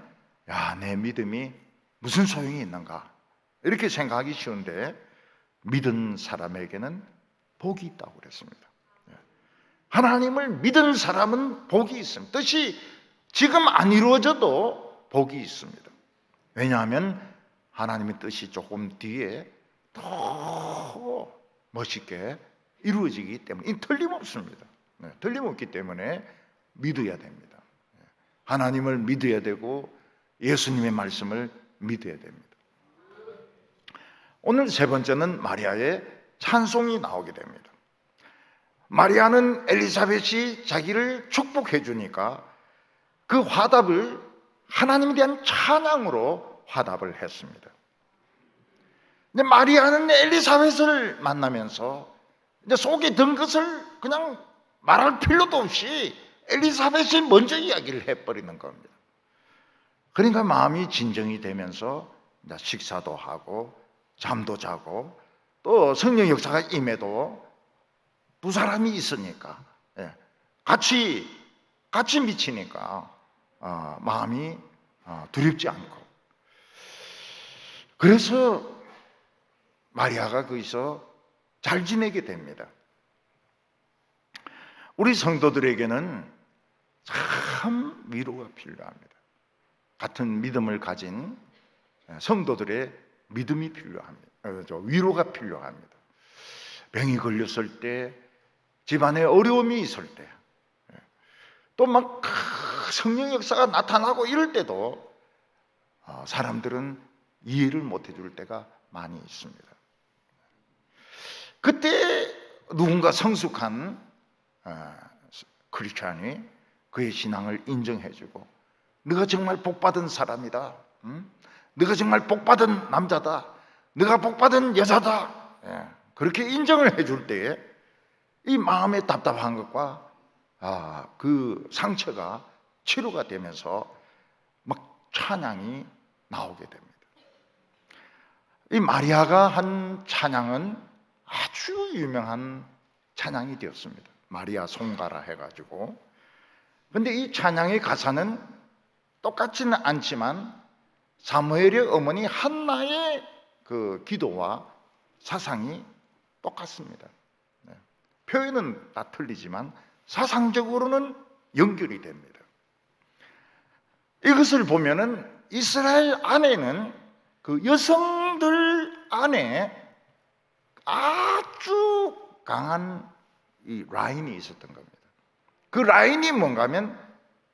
내 믿음이 무슨 소용이 있는가 이렇게 생각하기 쉬운데, 믿은 사람에게는 복이 있다고 그랬습니다. 하나님을 믿은 사람은 복이 있습니다. 뜻이 지금 안 이루어져도 복이 있습니다. 왜냐하면 하나님의 뜻이 조금 뒤에 더 멋있게 이루어지기 때문에, 틀림없습니다. 틀림없기 때문에 믿어야 됩니다. 하나님을 믿어야 되고 예수님의 말씀을 믿어야 됩니다. 오늘 세 번째는 마리아의 찬송이 나오게 됩니다. 마리아는 엘리사벳이 자기를 축복해 주니까 그 화답을 하나님에 대한 찬양으로 화답을 했습니다. 근데 마리아는 엘리사벳을 만나면서 이제 속에 든 것을 그냥 말할 필요도 없이 엘리사벳이 먼저 이야기를 해버리는 겁니다. 그러니까 마음이 진정이 되면서 이제 식사도 하고 잠도 자고, 또 성령 역사가 임해도 두 사람이 있으니까 같이 미치니까 마음이 두렵지 않고, 그래서 마리아가 거기서 잘 지내게 됩니다. 우리 성도들에게는 참 위로가 필요합니다. 같은 믿음을 가진 성도들의 믿음이 필요합니다. 위로가 필요합니다. 병이 걸렸을 때, 집안에 어려움이 있을 때, 또 막 성령 역사가 나타나고 이럴 때도 사람들은 이해를 못 해줄 때가 많이 있습니다. 그때 누군가 성숙한 크리스찬이 그의 신앙을 인정해주고, 네가 정말 복받은 사람이다, 네가 정말 복받은 남자다, 네가 복받은 여자다, 그렇게 인정을 해줄 때에 이 마음의 답답한 것과 그 상처가 치료가 되면서 막 찬양이 나오게 됩니다. 이 마리아가 한 찬양은 아주 유명한 찬양이 되었습니다. 마리아 송가라 해가지고. 근데 이 찬양의 가사는 똑같지는 않지만 사무엘의 어머니 한나의 그 기도와 사상이 똑같습니다. 표현은 다 틀리지만 사상적으로는 연결이 됩니다. 이것을 보면은 이스라엘 안에는 그 여성들 안에 아주 강한 이 라인이 있었던 겁니다. 그 라인이 뭔가 하면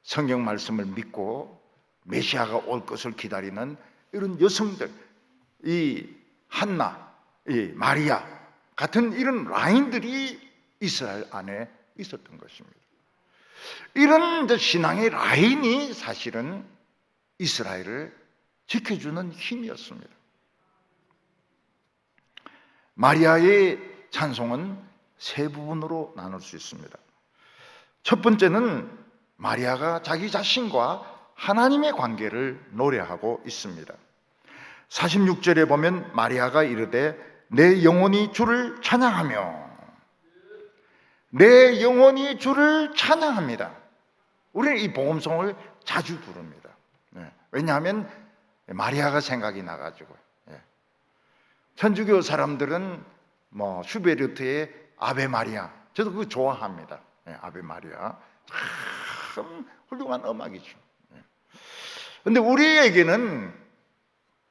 성경 말씀을 믿고 메시아가 올 것을 기다리는 이런 여성들, 이 한나, 이 마리아 같은 이런 라인들이 이스라엘 안에 있었던 것입니다. 이런 신앙의 라인이 사실은 이스라엘을 지켜주는 힘이었습니다. 마리아의 찬송은 세 부분으로 나눌 수 있습니다. 첫 번째는 마리아가 자기 자신과 하나님의 관계를 노래하고 있습니다. 46절에 보면 마리아가 이르되 내 영혼이 주를 찬양하며, 내 영혼이 주를 찬양합니다. 우리는 이 복음송을 자주 부릅니다. 왜냐하면 마리아가 생각이 나가지고. 천주교 사람들은 뭐 슈베르트의 아베 마리아, 저도 그거 좋아합니다. 아베 마리아 참 훌륭한 음악이죠. 그런데 우리에게는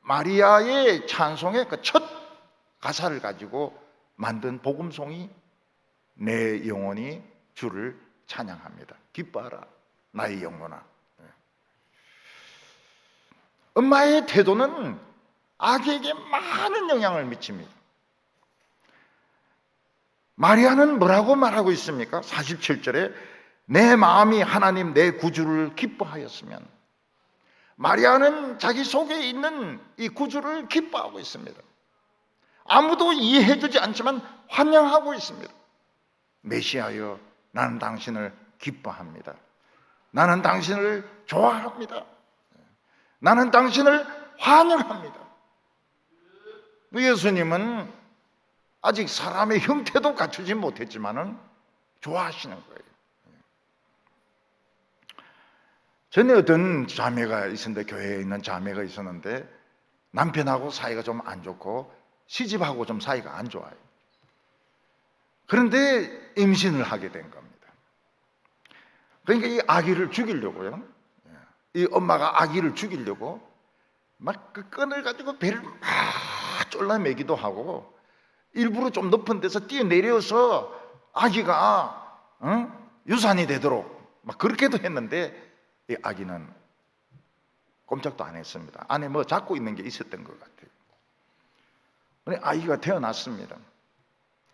마리아의 찬송의 그 첫 가사를 가지고 만든 복음송이 내 영혼이 주를 찬양합니다. 기뻐하라 나의 영혼아. 엄마의 태도는 아기에게 많은 영향을 미칩니다. 마리아는 뭐라고 말하고 있습니까? 47절에 내 마음이 하나님 내 구주를 기뻐하였으면, 마리아는 자기 속에 있는 이 구주를 기뻐하고 있습니다. 아무도 이해해주지 않지만 환영하고 있습니다. 메시아여, 나는 당신을 기뻐합니다. 나는 당신을 좋아합니다. 나는 당신을 환영합니다. 예수님은 아직 사람의 형태도 갖추지 못했지만은 좋아하시는 거예요. 전에 어떤 자매가 있었는데, 교회에 있는 자매가 있었는데 남편하고 사이가 좀 안 좋고 시집하고 좀 사이가 안 좋아요. 그런데 임신을 하게 된 겁니다. 그러니까 이 아기를 죽이려고요, 이 엄마가 아기를 죽이려고 막 그 끈을 가지고 배를 막 졸라매기도 하고 일부러 좀 높은 데서 뛰어내려서 아기가 유산이 되도록 막 그렇게도 했는데 이 아기는 꼼짝도 안 했습니다. 안에 뭐 잡고 있는 게 있었던 것 같아요. 아기가 태어났습니다.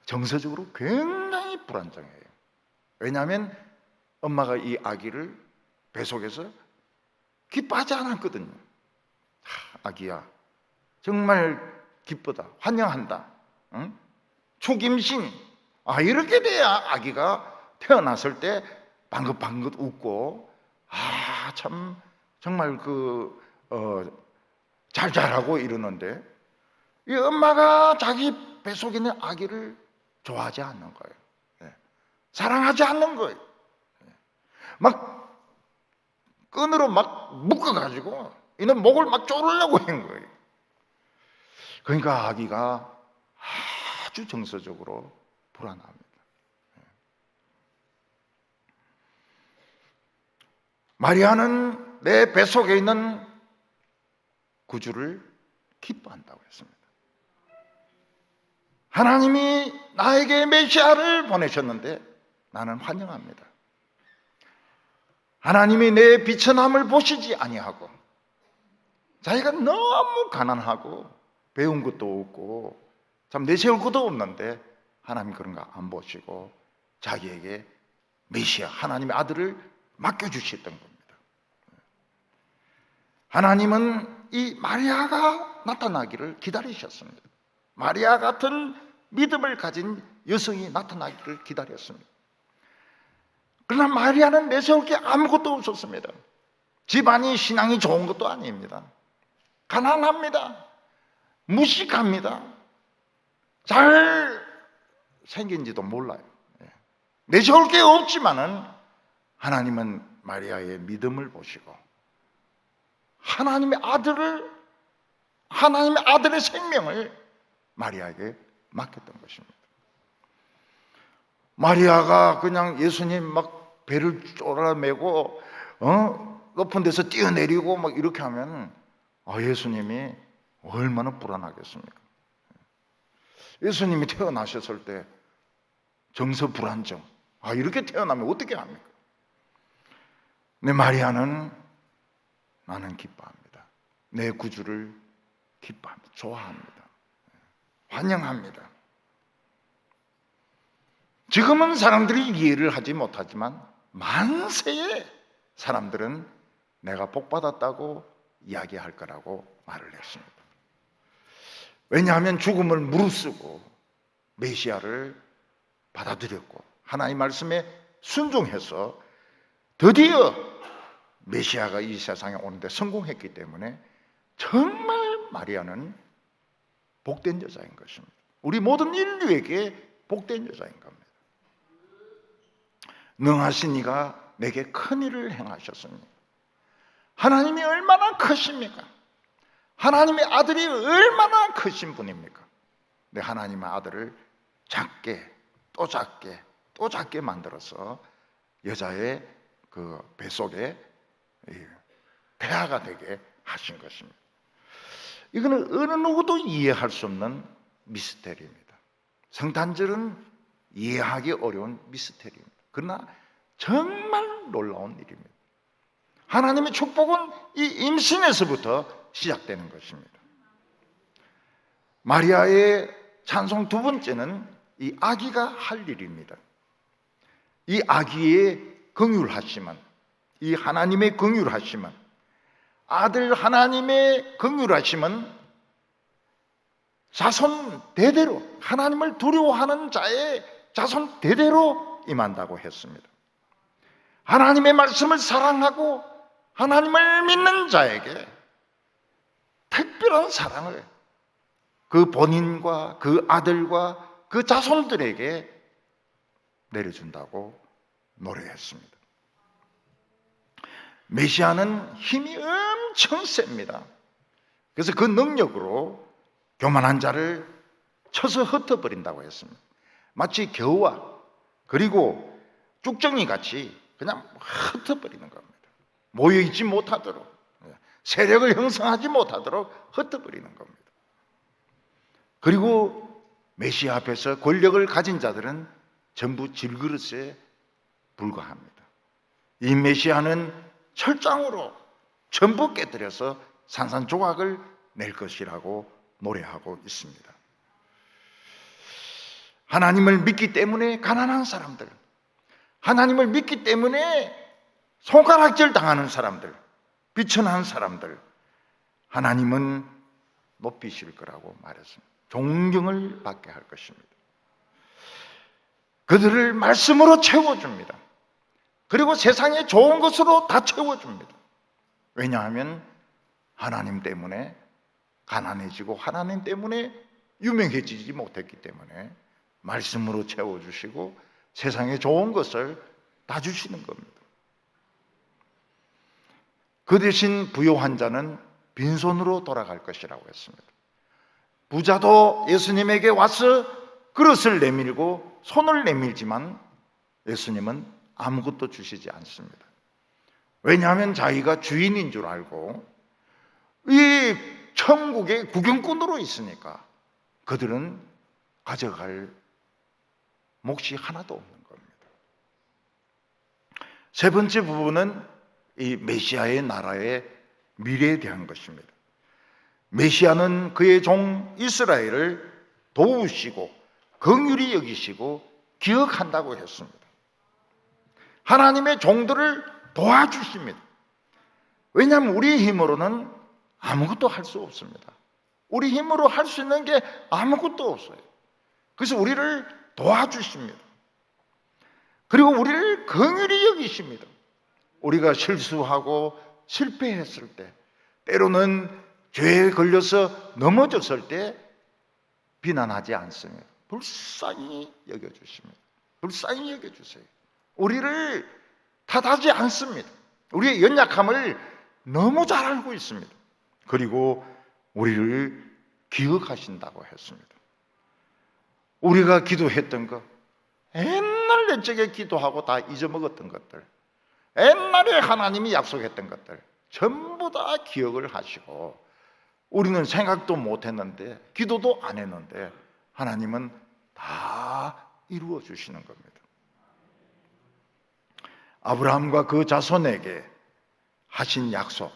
정서적으로 굉장히 불안정해요. 왜냐하면 엄마가 이 아기를 뱃속에서 기뻐하지 않았거든요. 아기야, 정말 기쁘다, 환영한다, 초김신, 이렇게 돼야 아기가 태어났을 때 방긋방긋 웃고 참 정말 잘 자라고 이러는데, 이 엄마가 자기 뱃속에 있는 아기를 좋아하지 않는 거예요. 사랑하지 않는 거예요. 막 끈으로 막 묶어가지고 이는 목을 막 조르려고 한 거예요. 그러니까 아기가 아주 정서적으로 불안합니다. 마리아는 내 뱃속에 있는 구주를 기뻐한다고 했습니다. 하나님이 나에게 메시아를 보내셨는데 나는 환영합니다. 하나님이 내 비천함을 보시지 아니하고, 자기가 너무 가난하고 배운 것도 없고 참 내세울 것도 없는데 하나님 그런 거 안 보시고 자기에게 메시아, 하나님의 아들을 맡겨주셨던 겁니다. 하나님은 이 마리아가 나타나기를 기다리셨습니다. 마리아 같은 믿음을 가진 여성이 나타나기를 기다렸습니다. 그러나 마리아는 내세울 게 아무것도 없었습니다. 집안이 신앙이 좋은 것도 아닙니다. 가난합니다. 무식합니다. 잘 생긴지도 몰라요. 내세울 게 없지만은 하나님은 마리아의 믿음을 보시고 하나님의 아들의 생명을 마리아에게 맡겼던 것입니다. 마리아가 그냥 예수님 막 배를 쪼라매고 높은 데서 뛰어내리고 막 이렇게 하면 예수님이 얼마나 불안하겠습니까? 예수님이 태어나셨을 때 정서 불안정, 이렇게 태어나면 어떻게 합니까? 근데 마리아는 나는 기뻐합니다. 내 구주를 기뻐합니다. 좋아합니다. 환영합니다. 지금은 사람들이 이해를 하지 못하지만 만세의 사람들은 내가 복받았다고 이야기할 거라고 말을 했습니다. 왜냐하면 죽음을 무릅쓰고 메시아를 받아들였고 하나님 말씀에 순종해서 드디어 메시아가 이 세상에 오는데 성공했기 때문에 정말 마리아는 복된 여자인 것입니다. 우리 모든 인류에게 복된 여자인 겁니다. 능하신 이가 내게 큰 일을 행하셨으니 하나님이 얼마나 크십니까? 하나님의 아들이 얼마나 크신 분입니까? 근데 하나님의 아들을 작게 또 작게 또 작게 만들어서 여자의 그 뱃속에 태아가 되게 하신 것입니다. 이거는 어느 누구도 이해할 수 없는 미스테리입니다. 성탄절은 이해하기 어려운 미스테리입니다. 그러나 정말 놀라운 일입니다. 하나님의 축복은 이 임신에서부터 시작되는 것입니다. 마리아의 찬송 두 번째는 이 아기가 할 일입니다. 이 아기의 긍휼하심은, 이 하나님의 긍휼하심은, 아들 하나님의 긍휼하심은 자손 대대로, 하나님을 두려워하는 자의 자손 대대로 임한다고 했습니다. 하나님의 말씀을 사랑하고 하나님을 믿는 자에게 특별한 사랑을 그 본인과 그 아들과 그 자손들에게 내려준다고 노래했습니다. 메시아는 힘이 엄청 셉니다. 그래서 그 능력으로 교만한 자를 쳐서 흩어버린다고 했습니다. 마치 겨우와 그리고 쭉정이 같이 그냥 흩어버리는 겁니다. 모여있지 못하도록, 세력을 형성하지 못하도록 흩어버리는 겁니다. 그리고 메시아 앞에서 권력을 가진 자들은 전부 질그릇에 불과합니다. 이 메시아는 철장으로 전부 깨뜨려서 산산조각을 낼 것이라고 노래하고 있습니다. 하나님을 믿기 때문에 가난한 사람들, 하나님을 믿기 때문에 손가락질 당하는 사람들, 비천한 사람들, 하나님은 높이실 거라고 말했습니다. 존경을 받게 할 것입니다. 그들을 말씀으로 채워줍니다. 그리고 세상에 좋은 것으로 다 채워줍니다. 왜냐하면 하나님 때문에 가난해지고 하나님 때문에 유명해지지 못했기 때문에 말씀으로 채워주시고 세상에 좋은 것을 다 주시는 겁니다. 그 대신 부요한 자는 빈손으로 돌아갈 것이라고 했습니다. 부자도 예수님에게 와서 그릇을 내밀고 손을 내밀지만 예수님은 아무것도 주시지 않습니다. 왜냐하면 자기가 주인인 줄 알고 이 천국의 구경꾼으로 있으니까 그들은 가져갈 몫이 하나도 없는 겁니다. 세 번째 부분은 이 메시아의 나라의 미래에 대한 것입니다. 메시아는 그의 종 이스라엘을 도우시고 긍휼히 여기시고 기억한다고 했습니다. 하나님의 종들을 도와주십니다. 왜냐하면 우리의 힘으로는 아무것도 할 수 없습니다. 우리 힘으로 할 수 있는 게 아무것도 없어요. 그래서 우리를 도와주십니다. 그리고 우리를 긍휼히 여기십니다. 우리가 실수하고 실패했을 때, 때로는 죄에 걸려서 넘어졌을 때 비난하지 않습니다. 불쌍히 여겨주십니다. 불쌍히 여겨주세요. 우리를 탓하지 않습니다. 우리의 연약함을 너무 잘 알고 있습니다. 그리고 우리를 기억하신다고 했습니다. 우리가 기도했던 것, 옛날 옛적에 기도하고 다 잊어먹었던 것들, 옛날에 하나님이 약속했던 것들 전부 다 기억을 하시고 우리는 생각도 못했는데 기도도 안 했는데 하나님은 다 이루어 주시는 겁니다. 아브라함과 그 자손에게 하신 약속,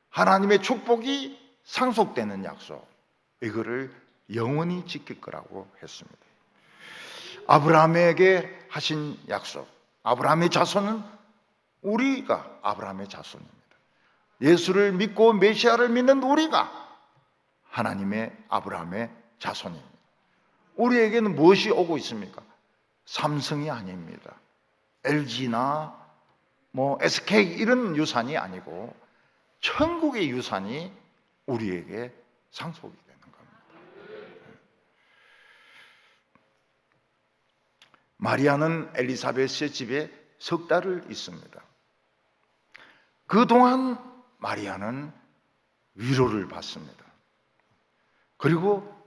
하나님의 축복이 상속되는 약속, 이거를 영원히 지킬 거라고 했습니다. 아브라함에게 하신 약속, 아브라함의 자손은 우리가 아브라함의 자손입니다. 예수를 믿고 메시아를 믿는 우리가 하나님의 아브라함의 자손입니다. 우리에게는 무엇이 오고 있습니까? 삼성이 아닙니다. LG나 뭐 SK 이런 유산이 아니고 천국의 유산이 우리에게 상속이 되는 겁니다. 마리아는 엘리사벳의 집에 석 달을 있습니다. 그동안 마리아는 위로를 받습니다. 그리고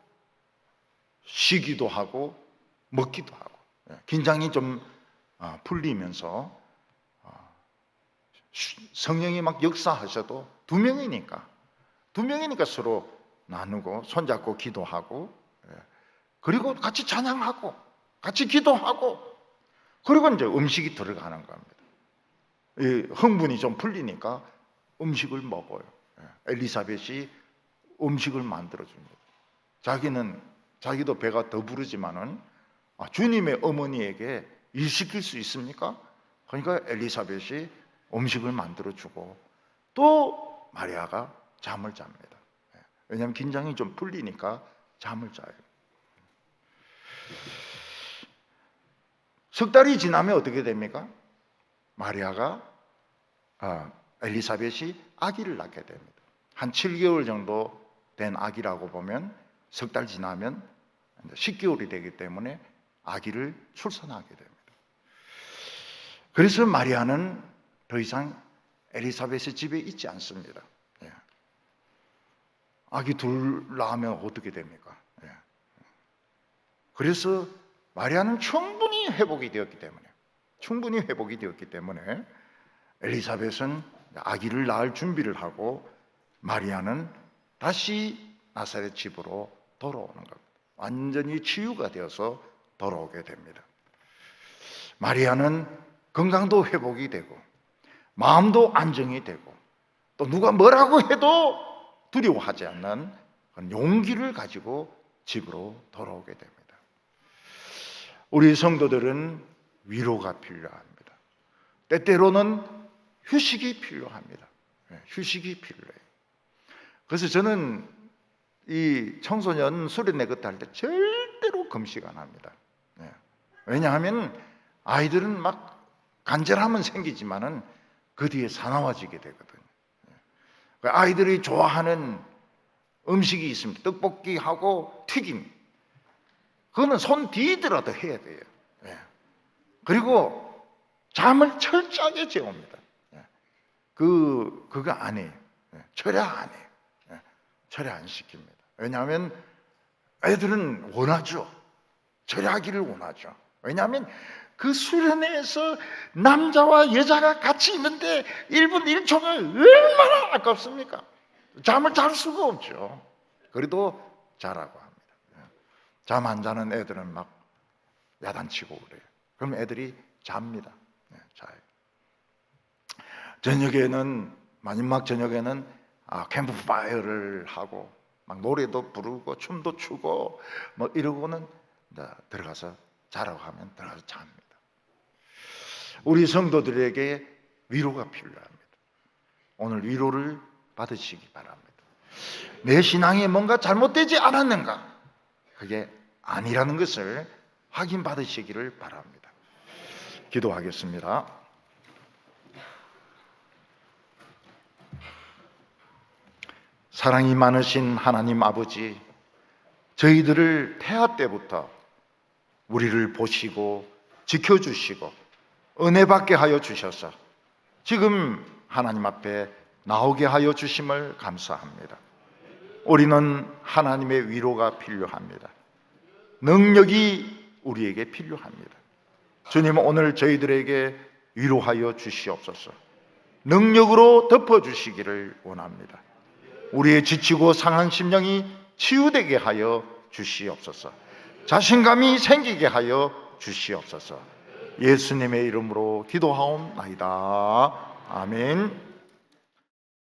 쉬기도 하고 먹기도 하고 긴장이 좀 풀리면서 성령이 막 역사하셔도 두 명이니까 서로 나누고 손잡고 기도하고 그리고 같이 찬양하고 같이 기도하고 그리고 이제 음식이 들어가는 겁니다. 이 흥분이 좀 풀리니까 음식을 먹어요. 엘리사벳이 음식을 만들어줍니다. 자기도 배가 더 부르지만은 주님의 어머니에게 일 시킬 수 있습니까? 그러니까 엘리사벳이 음식을 만들어주고 또 마리아가 잠을 잡니다. 왜냐하면 긴장이 좀 풀리니까 잠을 자요. 석 달이 지나면 어떻게 됩니까? 엘리사벳이 아기를 낳게 됩니다. 한 7개월 정도 된 아기라고 보면 석 달 지나면 10개월이 되기 때문에 아기를 출산하게 됩니다. 그래서 마리아는 더 이상 엘리사벳의 집에 있지 않습니다. 아기 둘 낳으면 어떻게 됩니까? 그래서 마리아는 충분히 회복이 되었기 때문에 엘리사벳은 아기를 낳을 준비를 하고 마리아는 다시 나사렛 집으로 돌아오는 겁니다. 완전히 치유가 되어서 돌아오게 됩니다. 마리아는 건강도 회복이 되고 마음도 안정이 되고 또 누가 뭐라고 해도 두려워하지 않는 그런 용기를 가지고 집으로 돌아오게 됩니다. 우리 성도들은 위로가 필요합니다. 때때로는 휴식이 필요합니다. 휴식이 필요해요. 그래서 저는 이 청소년 수련회 그때 할 때 절대로 금식 안 합니다. 왜냐하면 아이들은 막 간절함은 생기지만은 그 뒤에 사나워지게 되거든요. 아이들이 좋아하는 음식이 있습니다. 떡볶이하고 튀김. 그거는 손 뒤더라도 해야 돼요. 그리고 잠을 철저하게 재웁니다. 그거 안 해요. 철야 안 해요. 철야 안 시킵니다. 왜냐하면 애들은 원하죠. 철야하기를 원하죠. 왜냐하면 그 수련회에서 남자와 여자가 같이 있는데 1분 1초가 얼마나 아깝습니까? 잠을 잘 수가 없죠. 그래도 자라고 합니다. 잠 안 자는 애들은 막 야단치고 그래요. 그럼 애들이 잡니다. 자요. 마지막 저녁에는 캠프파이어를 하고 막 노래도 부르고 춤도 추고 뭐 이러고는 들어가서 자라고 하면 들어가서 잡니다. 우리 성도들에게 위로가 필요합니다. 오늘 위로를 받으시기 바랍니다. 내 신앙에 뭔가 잘못되지 않았는가? 그게 아니라는 것을 확인받으시기를 바랍니다. 기도하겠습니다. 사랑이 많으신 하나님 아버지, 저희들을 태아 때부터 우리를 보시고 지켜주시고 은혜 받게 하여 주셔서 지금 하나님 앞에 나오게 하여 주심을 감사합니다. 우리는 하나님의 위로가 필요합니다. 능력이 우리에게 필요합니다. 주님, 오늘 저희들에게 위로하여 주시옵소서. 능력으로 덮어주시기를 원합니다. 우리의 지치고 상한 심령이 치유되게 하여 주시옵소서. 자신감이 생기게 하여 주시옵소서. 예수님의 이름으로 기도하옵나이다. 아멘.